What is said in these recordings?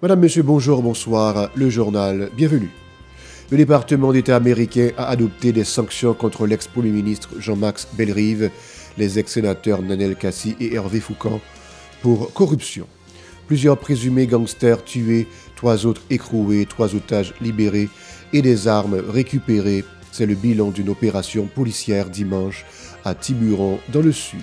Madame, Monsieur, bonjour, bonsoir, le journal, bienvenue. Le département d'État américain a adopté des sanctions contre l'ex-premier ministre Jean-Max Bellerive, les ex-sénateurs Nanel Kassi et Hervé Foucan pour corruption. Plusieurs présumés gangsters tués, 3 autres écroués, 3 otages libérés et des armes récupérées. C'est le bilan d'une opération policière dimanche à Tiburon, dans le sud.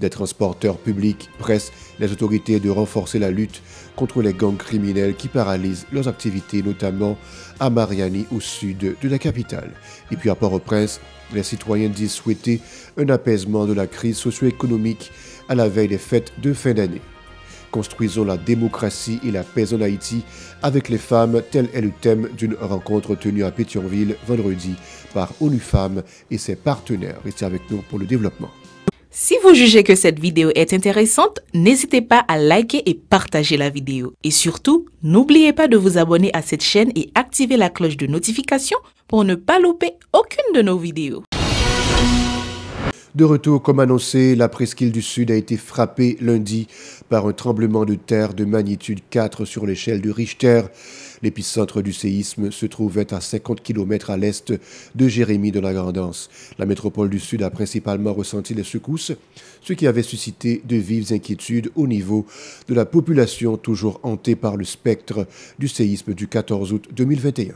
Des transporteurs publics pressent les autorités de renforcer la lutte contre les gangs criminels qui paralysent leurs activités, notamment à Mariani, au sud de la capitale. Et puis à Port-au-Prince, les citoyens disent souhaiter un apaisement de la crise socio-économique à la veille des fêtes de fin d'année. Construisons la démocratie et la paix en Haïti avec les femmes, tel est le thème d'une rencontre tenue à Pétionville vendredi par ONU Femmes et ses partenaires. Restez avec nous pour le développement. Si vous jugez que cette vidéo est intéressante, n'hésitez pas à liker et partager la vidéo. Et surtout, n'oubliez pas de vous abonner à cette chaîne et activer la cloche de notification pour ne pas louper aucune de nos vidéos. De retour, comme annoncé, la presqu'île du Sud a été frappée lundi par un tremblement de terre de magnitude 4 sur l'échelle de Richter. L'épicentre du séisme se trouvait à 50 km à l'est de Jérémie de la Grand'Anse. La métropole du Sud a principalement ressenti les secousses, ce qui avait suscité de vives inquiétudes au niveau de la population toujours hantée par le spectre du séisme du 14 août 2021.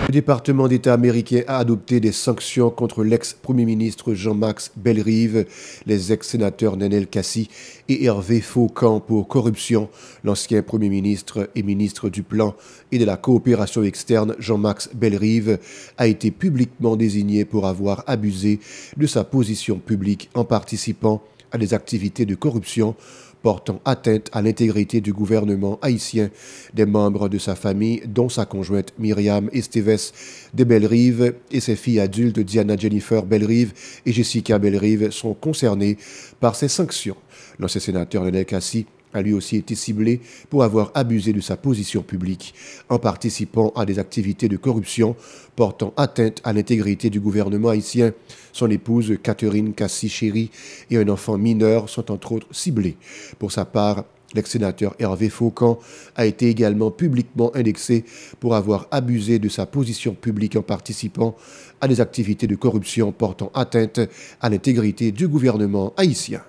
Le département d'État américain a adopté des sanctions contre l'ex-premier ministre Jean-Max Bellerive, les ex-sénateurs Nanel Kassi et Hervé Foucan pour corruption. L'ancien premier ministre et ministre du Plan et de la coopération externe Jean-Max Bellerive a été publiquement désigné pour avoir abusé de sa position publique en participant à des activités de corruption portant atteinte à l'intégrité du gouvernement haïtien. Des membres de sa famille, dont sa conjointe Myriam Esteves de Bellerive et ses filles adultes Diana Jennifer Bellerive et Jessica Bellerive, sont concernés par ces sanctions. L'ancien sénateur Nanel Kassi a lui aussi été ciblé pour avoir abusé de sa position publique en participant à des activités de corruption portant atteinte à l'intégrité du gouvernement haïtien. Son épouse Catherine Kassi-Chéry et un enfant mineur sont entre autres ciblés. Pour sa part, l'ex-sénateur Hervé Foucan a été également publiquement indexé pour avoir abusé de sa position publique en participant à des activités de corruption portant atteinte à l'intégrité du gouvernement haïtien.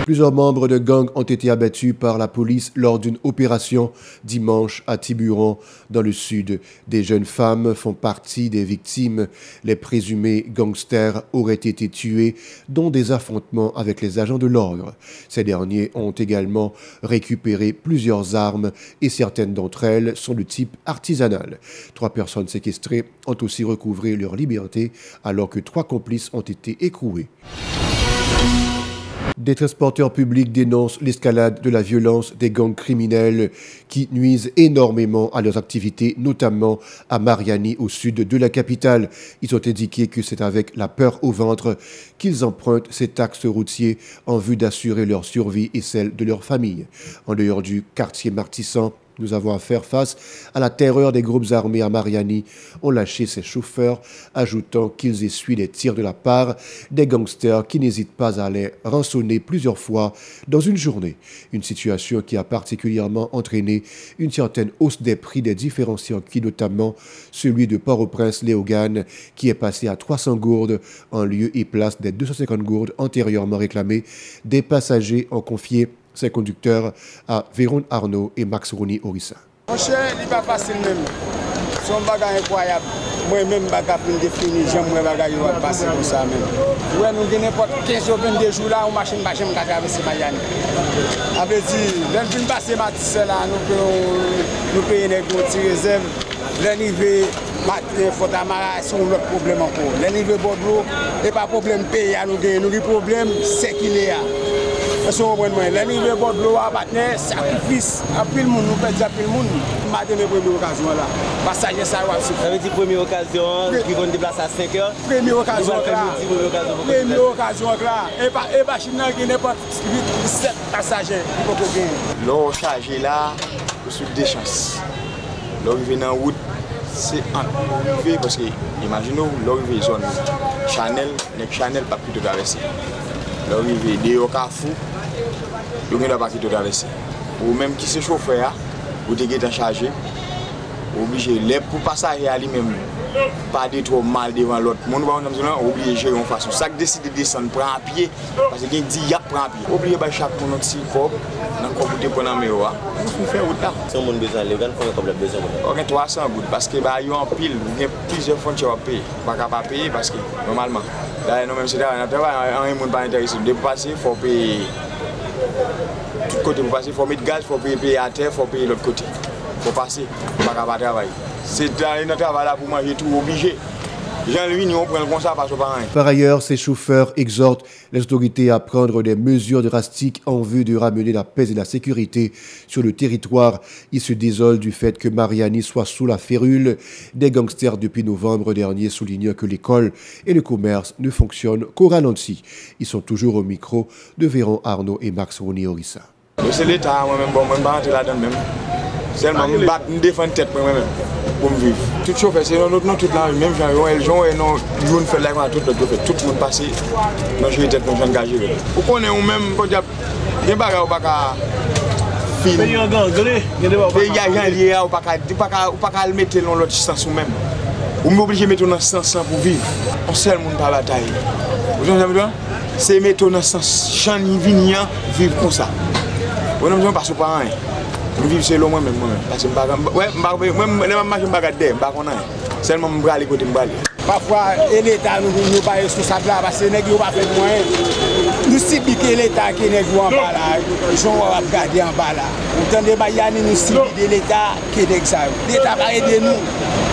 Plusieurs membres de gangs ont été abattus par la police lors d'une opération dimanche à Tiburon, dans le sud. Des jeunes femmes font partie des victimes. Les présumés gangsters auraient été tués, dont des affrontements avec les agents de l'ordre. Ces derniers ont également récupéré plusieurs armes et certaines d'entre elles sont de type artisanal. 3 personnes séquestrées ont aussi recouvré leur liberté alors que 3 complices ont été écroués. Des transporteurs publics dénoncent l'escalade de la violence des gangs criminels qui nuisent énormément à leurs activités, notamment à Mariani, au sud de la capitale. Ils ont indiqué que c'est avec la peur au ventre qu'ils empruntent cet axe routier en vue d'assurer leur survie et celle de leur famille. En dehors du quartier Martissan, nous avons à faire face à la terreur des groupes armés à Mariani, ont lâché ses chauffeurs, ajoutant qu'ils essuient les tirs de la part des gangsters qui n'hésitent pas à les rançonner plusieurs fois dans une journée. Une situation qui a particulièrement entraîné une certaine hausse des prix des différents circuits, notamment celui de Port-au-Prince-Léogane, qui est passé à 300 gourdes en lieu et place des 250 gourdes antérieurement réclamées. Des passagers ont confié ses conducteurs à Véron Arnaud et Max Rouni Orissa. Mon cher, il n'est pas facile même. C'est un bagage incroyable. Moi-même, je défini, j'aime mon bagage qui va passer comme ça même. Ouais, nous avons n'importe 15 ou 22 jours là, une machine qui va traverser Mariani. Avec dit, quand nous passons Matisse là, nous payons des petits réserves. L'arrivée, il faut amarrer sur l'autre problème encore. L'arrivée Bordeaux, et pas problème pays à nous gagner. Nous avons problème, c'est qu'il est là. L'arrivée Bordeaux a battu sacrifice à tout le monde, nous faisons à tout le monde. Matin, mes premières occasions là. Passager, ça va se faire. Ça veut dire première occasion, qui vont déplacer à 5 heures. Première occasion là. Première occasion là. Et pas Chine qui n'est pas 7 passagers. L'eau chargée là, sur des chances. L'eau vient en route, c'est en parce que, imaginons, l'eau vient zone Chanel, les Chanel pas plus de traverser. L'eau vient des Carrefour. Vous ne pouvez pas quitter traverser. Ou même qui se chauffeur, vous êtes chargé, obligé pour passager à lui-même, pas de trop mal devant l'autre. Mon va obligé de gérer en façon. Chaque décide de descendre, prend à pied, parce qu'il dit il y a prend à pied. Oubliez pas chaque monde aussi corps, dans le corps pour te prendre en mémoire. On fait route là. Si on a besoin, les gars font comme le besoin. On a 300 gouttes parce que bah il y a en pile, il y a plusieurs fois qui vont payer, pas capable payer parce que normalement, là nous même c'est là, on monde pas intéressé. De passer, faut payer. Tout côté pour passer, faut mettre gaz, faut payer à terre, faut payer l'autre côté. Faut passer, pas capable travailler. C'est un travail là pour manger tout obligé. Jean-Louis, on prend le ça parce que pas rien. Par ailleurs, ces chauffeurs exhortent les autorités à prendre des mesures drastiques en vue de ramener la paix et la sécurité sur le territoire. Ils se désolent du fait que Mariani soit sous la férule des gangsters depuis novembre dernier, soulignant que l'école et le commerce ne fonctionnent qu'au ralenti. Ils sont toujours au micro de Véron Arnaud et Max Roni-Orissa. C'est l'État, moi-même, bon, je ne vais pas rentrer là-dedans même. Seulement, je défends tête moi-même pour me vivre. Tout chauffeur, c'est notre toute la même genre, et non, nous fait là, tout le monde passe, non, je vais tête, non, je vais engager. Vous connaissez vous-même, pour dire, il y a des bagages pas fini. Il y a des gens qui pas mettre dans l'autre sens ou même. Vous m'obligez de mettre dans le sens pour vivre. On seul monde pas bataille. Vous entendez bien? C'est mettre dans le sens, chani vignan, vivre comme ça. Vous n'avez pas de pas rien. Je vis seul moi-même. Parce que je ne seulement je vais aller côté. Parfois, l'État nous pas responsable parce que les gens pas fait moyen. Nous subissons que l'État qui est en bas là, les gens vont regarder en bas là. Nous entendons nous subissons de l'État qui est examen. L'État va aider nous.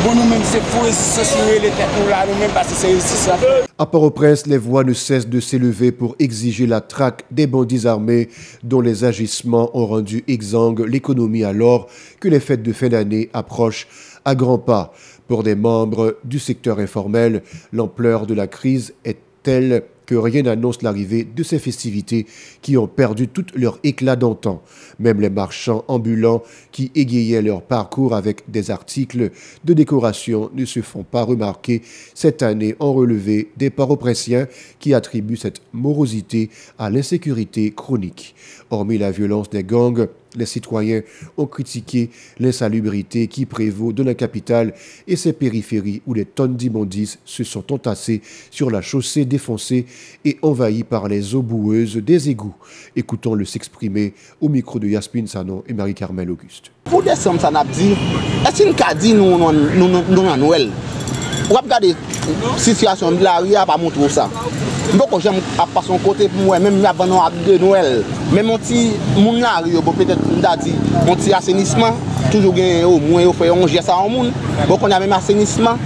Bon, nous-mêmes, c'est pour censurer l'État pour là, nous-mêmes parce que c'est ça. À Port-au-Prince, les voix ne cessent de s'élever pour exiger la traque des bandits armés dont les agissements ont rendu exsangue l'économie alors que les fêtes de fin d'année approchent à grands pas. Pour des membres du secteur informel, l'ampleur de la crise est telle que rien n'annonce l'arrivée de ces festivités qui ont perdu tout leur éclat d'antan. Même les marchands ambulants qui égayaient leur parcours avec des articles de décoration ne se font pas remarquer. Cette année, ont relevé des Port-au-Prinsiens qui attribuent cette morosité à l'insécurité chronique. Hormis la violence des gangs, les citoyens ont critiqué l'insalubrité qui prévaut dans la capitale et ses périphéries où les tonnes d'immondices se sont entassées sur la chaussée défoncée et envahies par les eaux boueuses des égouts. Écoutons-le s'exprimer au micro de Yasmine Sanon et Marie-Carmel Auguste. Pour décembre, ça n'a pas dit, est-ce qu'il a dit nous à Noël? Pour regarder la situation de la rue, pas montrer ça. Beaucoup j'aime à son côté pour moi, même avant de Noël. Même mon petit monde là, peut-être dit, mon petit assainissement, toujours au moins on fait 11 ça en monde. Beaucoup on a même assainissement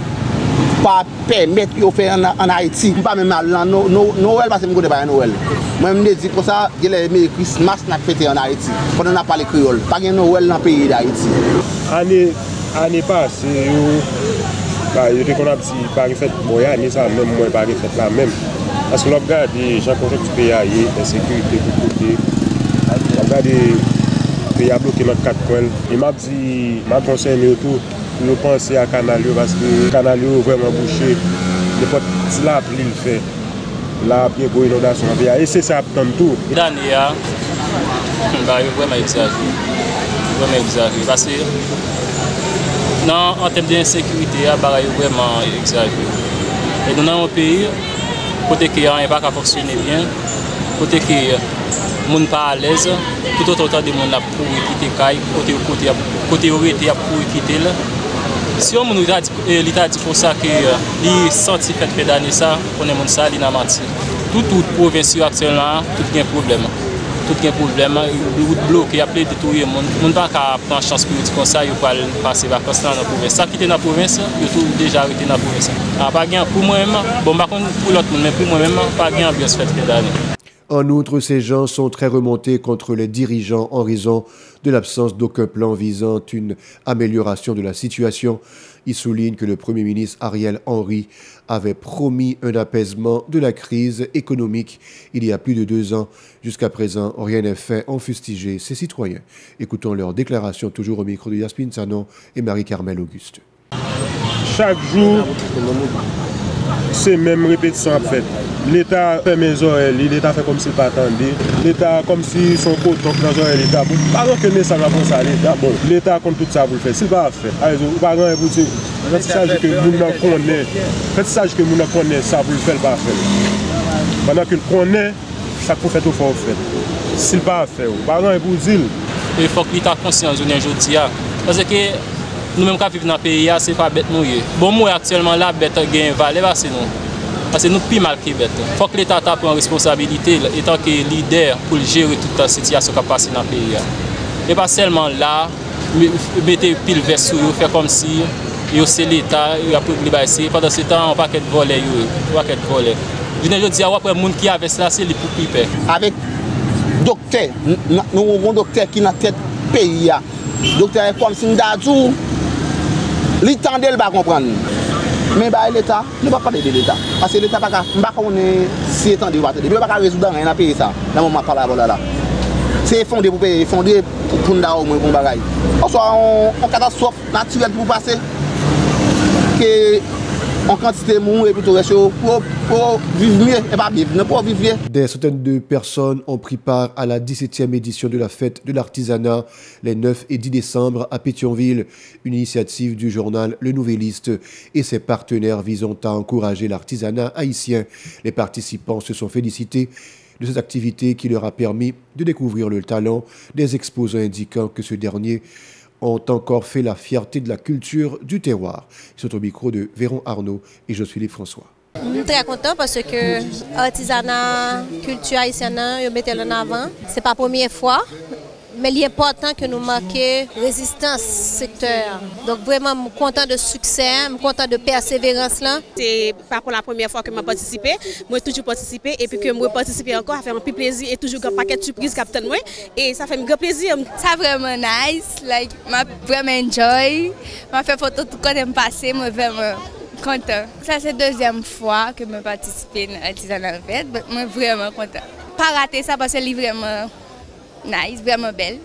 pas permettre de faire en Haïti. Pas même Noël parce que je ne connais pas Noël. Moi je me dis pour ça, il y a les Christmas n'a fêté en Haïti. Pendant on a parlé créole, pas de Noël dans le pays d'Haïti. Année passée, je te connais pas fait année ça même moi pas fait la même. Parce que l'on regarde les gens qui ont pays, l'insécurité de côté. On regarde les pays bloqués dans 4 coins. Et m'a dit, m'a conseillé autour de penser à Canalio parce que Canalio est vraiment bouché. Le pot là, il fait. Là, bien pour l'inondation. Et c'est ça, dans tout. L'année, il va vraiment exagéré. Vraiment exagéré. Parce que en termes d'insécurité, il va vraiment exagéré. Et nous, dans un pays, côté qui n'a pas fonctionné bien, côté qui ne sont pas à l'aise, tout autant de monde pour quitter Caille, côté où il était pour quitter. Si on l'État dit pour ça que les senti fait d'année ça, on est ça, il n'a menti. Toute province actuellement, tout un problème. Tout un problème, il bloqué, il a plein de tout le monde. On ne peut pas prendre chance pour dire comme ça, il va passer vacances dans la province. Ça qui est dans la province, il est déjà arrêté dans la province. Pour moi-même, bon, par contre, pour l'autre monde, mais pour moi-même, pas de ambiance faite d'année. En outre, ces gens sont très remontés contre les dirigeants en raison de l'absence d'aucun plan visant une amélioration de la situation. Ils soulignent que le Premier ministre Ariel Henry avait promis un apaisement de la crise économique il y a plus de 2 ans. Jusqu'à présent, rien n'est fait en fustiger ces citoyens. Écoutons leur déclaration toujours au micro de Yasmine Sanon et Marie-Carmel Auguste. Chaque jour, c'est même répétition à fait. L'État fait mes oreilles, l'État fait comme s'il pas attendu. L'État comme si son côté dans les oreilles l'État. Par contre, que ça va penser à l'État. Bon, l'État compte tout ça pour le faire. S'il va faire, allez, par exemple, vous dites, quand il s'agit que nous connaissons ça pour le faire, pas faire. Pendant que nous connaissons, ça peut faire tout faut faire. S'il va faire, par exemple, vous dites. Il faut que l'État conscient aujourd'hui. Parce que nous-mêmes qui vivons dans le pays, ce n'est pas bête nous. Bon, moi actuellement, la bête a une valeur, c'est nous. Parce que nous plus mal que bête. Il faut que l'État prenne responsabilité étant que leader pour gérer toute la situation qui passe dans le pays. Et pas seulement là, mettre pile vers sur eux, faire comme si c'est l'État, il y a pour libérer. Pendant ce temps, on ne peut pas voler. Je dis, après, les gens qui avaient cela, c'est les pour piper. Avec docteur, nous avons un docteur qui est dans la tête du pays. Docteur comme si nous avons l'État ne va pas comprendre. Mais l'État ne va pas parler de l'État. Parce que l'État ne va pas si étendu. Il ne va pas résoudre rien dans le pays. Dans le moment où là. C'est fondé pour payer, fondé pour nous dar au moins pour bagaille. Soit en catastrophe naturelle pour passer. En quantité de monde et plutôt pour vivre mieux et pas vivre, ne pas vivre mieux. Des centaines de personnes ont pris part à la 17e édition de la fête de l'artisanat les 9 et 10 décembre à Pétionville, une initiative du journal Le Nouvelliste et ses partenaires visant à encourager l'artisanat haïtien. Les participants se sont félicités de cette activité qui leur a permis de découvrir le talent des exposants indiquant que ce dernier ont encore fait la fierté de la culture du terroir. Ils sont au micro de Véron Arnaud et je suis Philippe François. Je suis très content parce que l'artisanat, la culture haïtienne, ils mettent en avant. Ce n'est pas la première fois, mais il est important que nous marquions résistance secteur. Donc vraiment, je suis content de succès, je suis content de persévérance. Ce n'est pas pour la première fois que je participé. Moi, j'ai toujours participé et puis que je participe encore, ça fait un peu plaisir et toujours un paquet de surprises captain moi et ça fait un grand plaisir. C'est vraiment nice, like, je vraiment enjoy. Je fais photo tout quand je passe, je suis vraiment content. Ça c'est la deuxième fois que je participe à l'artisanat en fait, mais je suis vraiment content. Pas rater ça parce que c'est vraiment nice, vraiment belle,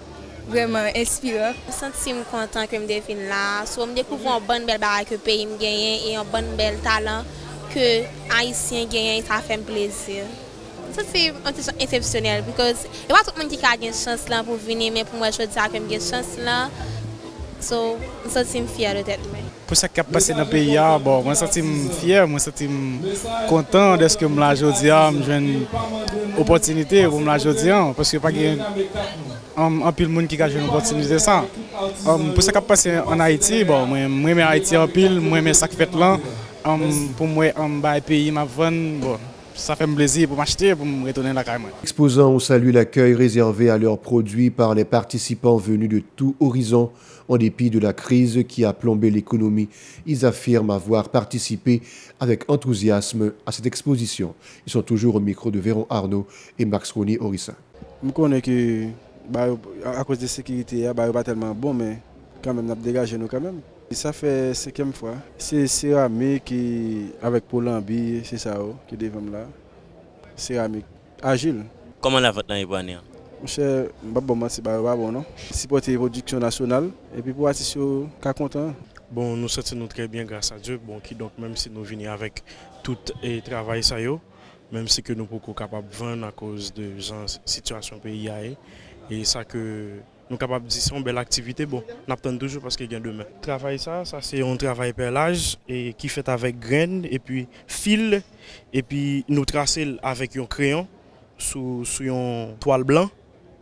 vraiment inspirant. Je me sens content que je défine là. Je découvre une bonne belle barre que le pays me gagne et un bon bel talent que les Haïtiens gagnent, ça fait plaisir. Ça c'est un truc exceptionnel parce que il n'y a pas tout le monde qui a une chance là pour venir, mais pour moi je dis que j'ai une chance là. So, je me sens fière de tête. Pour ce qui a passé dans le pays, bon, je me sens fier, je me sens content de ce que je me j'ai une opportunité pour me aujourd'hui parce que pas un pile monde qui a une opportunité ça. Pour ce qui a passé en Haïti, bon, moi j'aime Haïti en pile, moi j'aime ça qui fait là. Pour moi, le pays m'a vendu, bon, ça fait plaisir pour m'acheter pour me retourner la caille. Exposants ont salué l'accueil réservé à leurs produits par les participants venus de tout horizon. En dépit de la crise qui a plombé l'économie, ils affirment avoir participé avec enthousiasme à cette exposition. Ils sont toujours au micro de Véron Arnaud et Max Rony Orissa. Je connais que à cause de la sécurité, il n'est pas tellement bon, mais quand même, on a dégagé nous quand même. Et ça fait 5e fois. C'est céramique qui, avec Polambi, c'est ça qui est devant là. Céramique agile. Comment la vente dans les bois? Monsieur, c'est pas bon, non? Supporter la production nationale et puis pour artistes qui sont contents. Bon, nous sentons très bien grâce à Dieu. Bon, qui donc même si nous venons avec tout le travail ça même si que nous sommes capables de vendre à cause de la situation pays et ça que nous sommes capables de dire c'est une belle activité. Bon, nous attendons toujours parce qu'il y a demain. Travail ça c'est un travail perlage et qui fait avec graines et puis fil et puis nous tracer avec un crayon sur une toile blanche.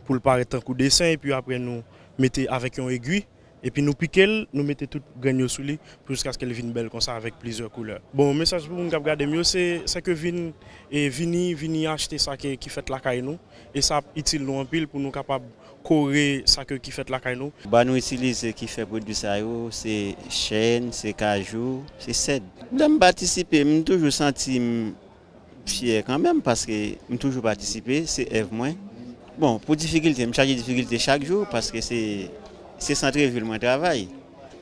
Pour le paraître un coup de dessin et puis après nous mettons avec une aiguille et puis nous piquons, nous mettons tout grain sous lui jusqu'à ce qu'elle vienne belle comme ça avec plusieurs couleurs. Bon, le message pour nous regarder mieux c'est que vini acheter ça qui fait la caille nous et ça utile nous en pile pour nous capable correr ça qui fait la caille nous. Bah nous utilisons qui fait produit ça c'est chêne, c'est cajou, c'est cèdre. D'aime participer, me toujours senti fier quand même parce que me toujours participer, c'est Eve moins. Bon, pour difficulté, je charge difficulté chaque jour parce que c'est centre-ville mon travail.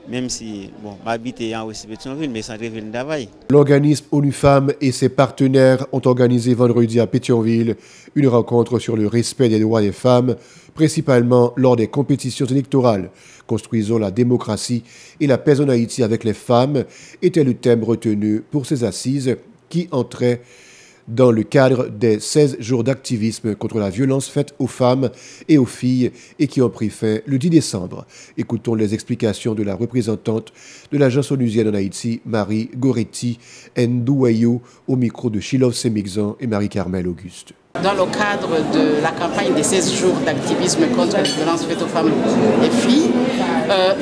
Même si, bon, m'habite en aussi Pétionville, mais centre-ville d'Availle. L'organisme ONU Femmes et ses partenaires ont organisé vendredi à Pétionville une rencontre sur le respect des droits des femmes, principalement lors des compétitions électorales. Construisons la démocratie et la paix en Haïti avec les femmes était le thème retenu pour ces assises qui entraient dans le cadre des 16 jours d'activisme contre la violence faite aux femmes et aux filles et qui ont pris fin le 10 décembre. Écoutons les explications de la représentante de l'agence onusienne en Haïti, Marie Goretti Ndouayou, au micro de Chilov Semixan et Marie-Carmel Auguste. Dans le cadre de la campagne des 16 jours d'activisme contre les violences faites aux femmes et filles,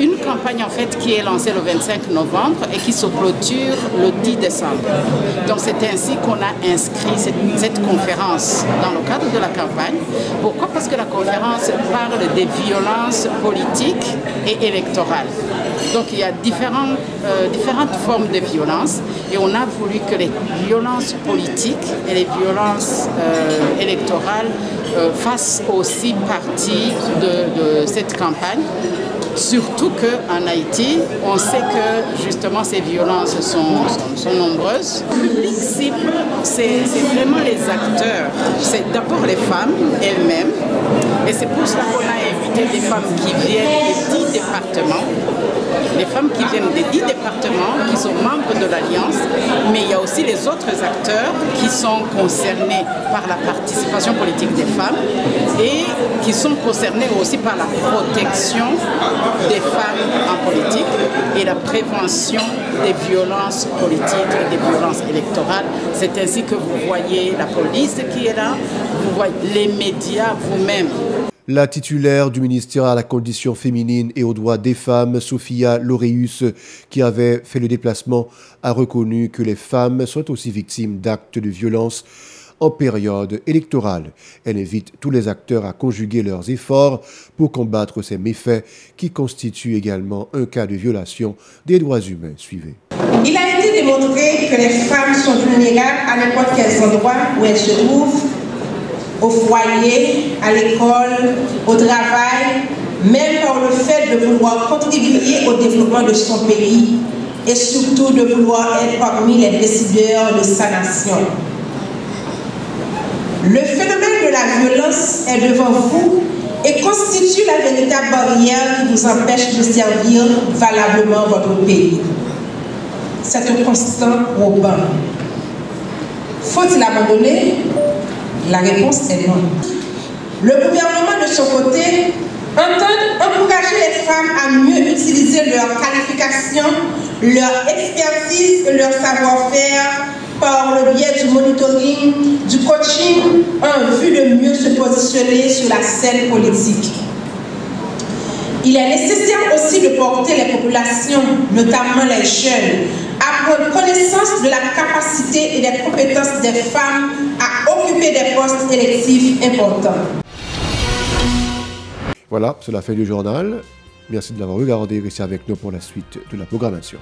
une campagne en fait qui est lancée le 25 novembre et qui se clôture le 10 décembre. Donc c'est ainsi qu'on a inscrit cette conférence dans le cadre de la campagne. Pourquoi? Parce que la conférence parle des violences politiques et électorales. Donc il y a différentes formes de violences et on a voulu que les violences politiques et les violences électorales fassent aussi partie de cette campagne. Surtout qu'en Haïti, on sait que justement ces violences sont nombreuses. Le public cible, c'est vraiment les acteurs. C'est d'abord les femmes elles-mêmes. Et c'est pour cela qu'on a invité des femmes qui viennent des 10 départements. Les femmes qui viennent des 10 départements, qui sont membres de l'Alliance, mais il y a aussi les autres acteurs qui sont concernés par la participation politique des femmes et qui sont concernés aussi par la protection des femmes en politique et la prévention des violences politiques et des violences électorales. C'est ainsi que vous voyez la police qui est là, vous voyez les médias vous-même. La titulaire du ministère à la condition féminine et aux droits des femmes, Sophia Laureus, qui avait fait le déplacement, a reconnu que les femmes sont aussi victimes d'actes de violence en période électorale. Elle invite tous les acteurs à conjuguer leurs efforts pour combattre ces méfaits qui constituent également un cas de violation des droits humains. Suivez. Il a été démontré que les femmes sont vulnérables à n'importe quel endroit où elles se trouvent, au foyer, à l'école, au travail, même par le fait de vouloir contribuer au développement de son pays et surtout de vouloir être parmi les décideurs de sa nation. Le phénomène de la violence est devant vous et constitue la véritable barrière qui vous empêche de servir valablement votre pays. C'est un constant probant. Faut-il abandonner? La réponse est non. Le gouvernement, de son côté, entend encourager les femmes à mieux utiliser leurs qualifications, leur expertise et leur savoir-faire par le biais du monitoring, du coaching, en vue de mieux se positionner sur la scène politique. Il est nécessaire aussi de porter les populations, notamment les jeunes, à prendre connaissance de la capacité et des compétences des femmes à occuper des postes électifs importants. Voilà, c'est la fin du journal. Merci de l'avoir regardé. Restez avec nous pour la suite de la programmation.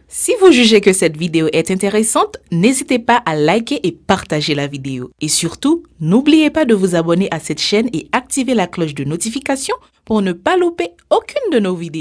Si vous jugez que cette vidéo est intéressante, n'hésitez pas à liker et partager la vidéo. Et surtout, n'oubliez pas de vous abonner à cette chaîne et activer la cloche de notification pour ne pas louper aucune de nos vidéos.